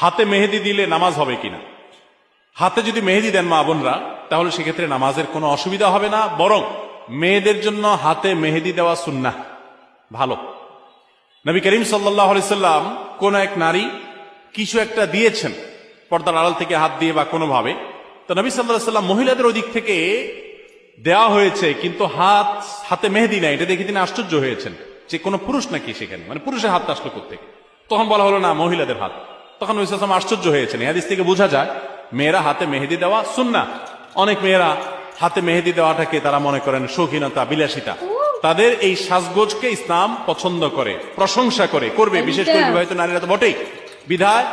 হাতে মেহেদি দিলে নামাজ হবে কিনা। হাতে যদি মেহেদি দেন মা বোনরা, তাহলে সেক্ষেত্রে নামাজের কোনো অসুবিধা হবে না, বরং মেয়েদের জন্য হাতে মেহেদি দেওয়া সুন্নাহ, ভালো। নবী করিম সাল্লাল্লাহু আলাইহি সাল্লাম কোন এক নারী কিছু একটা দিয়েছেন পর্দার আড়াল থেকে হাত দিয়ে বা কোনোভাবে, তো নবী সাল্লাল্লাহু আলাইহি সাল্লাম মহিলাদের ওদিক থেকে দেওয়া হয়েছে কিন্তু হাতে মেহেদি নাই, এটা দেখে তিনি আশ্চর্য হয়েছেন যে কোন পুরুষ নাকি সেখানে, মানে পুরুষের হাত আসলো কোত্থেকে। তখন বলা হলো না, মহিলাদের হাত। তখন নবী সাল্লাল্লাহু আলাইহি সাল্লাম আশ্চর্য হয়েছেন। এই হাদিস থেকে বোঝা যায় মেয়েরা হাতে মেহেদি দেওয়া সুন্নাহ। অনেক মেয়েরা হাতে মেহেদি দেওয়াটাকে তারা মনে করেন শৌখিনতা, বিলাসিতা। তাদের এই সাজগোজকে ইসলাম পছন্দ করে, প্রশংসা করে, করবে, বিশেষ করে বিবাহিত নারীরা তো বটেই। বিধায়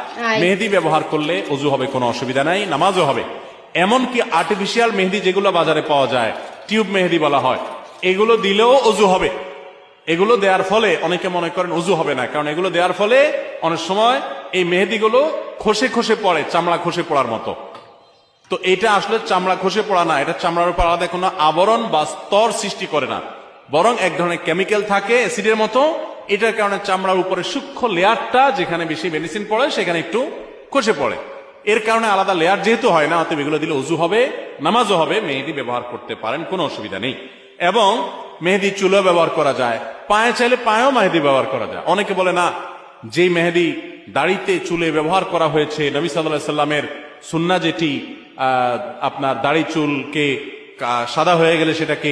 মেহেদি ব্যবহার করলে ওযু হবে, কোনো অসুবিধা নাই, নামাজও হবে। এমনকি আর্টিফিশিয়াল মেহেদি যেগুলো বাজারে পাওয়া যায়, টিউব মেহেদি বলা হয়, এগুলো দিলেও ওযু হবে। এগুলো দেওয়ার ফলে অনেকে মনে করেন ওযু হবে না, কারণ এগুলো দেওয়ার ফলে অনেক সময় এই মেহেদিগুলো খসে খসে পড়ে, চামড়া খসে পড়ার মতো। তো এটা আসলে চামড়া খসে পড়া না, এটা চামড়ার উপর আলাদা কোনো আবরণ বা স্তর সৃষ্টি করে না, বরং এক ধরনের কেমিক্যাল থাকে অ্যাসিডের মতো। এটার কারণে চামড়ার উপরে সূক্ষ্ম লেয়ারটা, যেখানে বেশি মেডিসিন পড়ে সেখানে একটু খসে পড়ে। এর কারণে আলাদা লেয়ার যেহেতু হয় না, অতএব এগুলো দিলে ওযু হবে, নামাজও হবে। মেহেদি ব্যবহার করতে পারেন, কোনো অসুবিধা নেই। এবং মেহেদি চুলেও ব্যবহার করা যায়, পায়ে চাইলে পায়েও মেহেদি ব্যবহার করা যায়। অনেকে বলে না, যেই মেহেদি দাড়িতে চুলে ব্যবহার করা হয়েছে, নবী সাল্লাল্লাহু আলাইহি সাল্লামের সুন্নাহ যেটি আপনার দাড়ি চুলকে সাদা হয়ে গেলে সেটাকে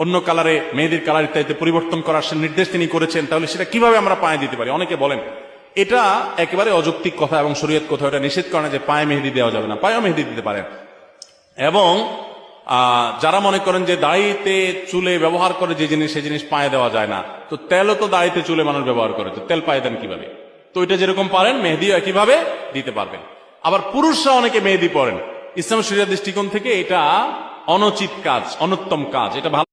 অন্য কালারে, মেহেদির কালার ইত্যাদিতে পরিবর্তন করার নির্দেশ তিনি করেছেন, তাহলে সেটা কিভাবে আমরা পায়ে দিতে পারি? অনেকে বলেন এটা একেবারে অযৌক্তিক কথা, এবং শরীয়ত কোথাও এটা নিষেধ করে না যে পায়ে মেহেদি দেওয়া যাবে না, পায়েও মেহেদি দিতে পারেন। এবং যারা মনে করেন যে দাড়িতে চুলে ব্যবহার করে যে জিনিস, সেই জিনিস পায়ে দেওয়া যায় না, তো তেলও তো দাড়িতে চুলে মানুষ ব্যবহার করে, তো তেল পায়ে দেন কিভাবে? তো এটা যেরকম পারেন মেহেদিও একইভাবে দিতে পারবেন। আবার পুরুষরা অনেকে মেহেদি পরেন, ইসলাম শরীয়ত দৃষ্টিকোণ থেকে এটা অনুচিত কাজ, অনুত্তম কাজ, এটা ভালো